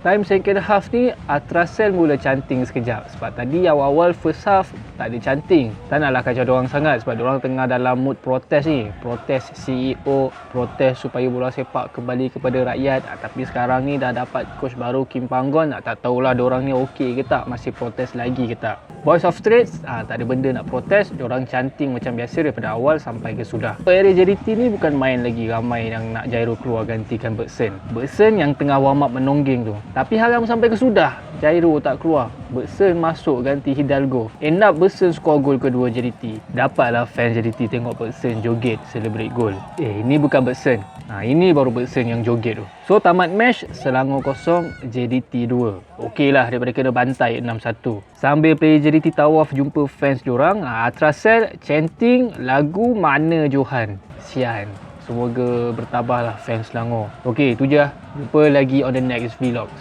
Time second half ni Atrasel mula canting sekejap. Sebab tadi awal-awal first half tak ada canting. Tak naklah kacau diorang sangat sebab diorang tengah dalam mood protes ni. Protes CEO, protes supaya bola sepak kembali kepada rakyat. Tapi sekarang ni dah dapat coach baru Kim Panggon. Tak tahulah diorang ni okey ke tak, masih protes lagi ke tak. Boys of Straits tak ada benda nak protes. Diorang canting macam biasa daripada awal sampai ke sudah. Area JDT ni bukan main lagi ramai yang nak Jairo keluar gantikan Bergson. Bergson yang tengah warm up menonggeng tu. Tapi haram sampai ke sudah, Jairo tak keluar. Bergson masuk ganti Hidalgo. End up Bergson skor gol kedua JDT. Dapatlah fans JDT tengok Bergson joget celebrate gol. Ini bukan Bergson. Ini baru Bergson yang joget tu. So tamat match Selangor 0, JDT 2. Okey lah daripada kena bantai 6-1. Sambil player JDT tawaf jumpa fans diorang, Atrasel chanting lagu Mana Johan. Sian. Semoga bertabahlah fans Selangor. Okey, tu je lah. Jumpa lagi on the next vlog.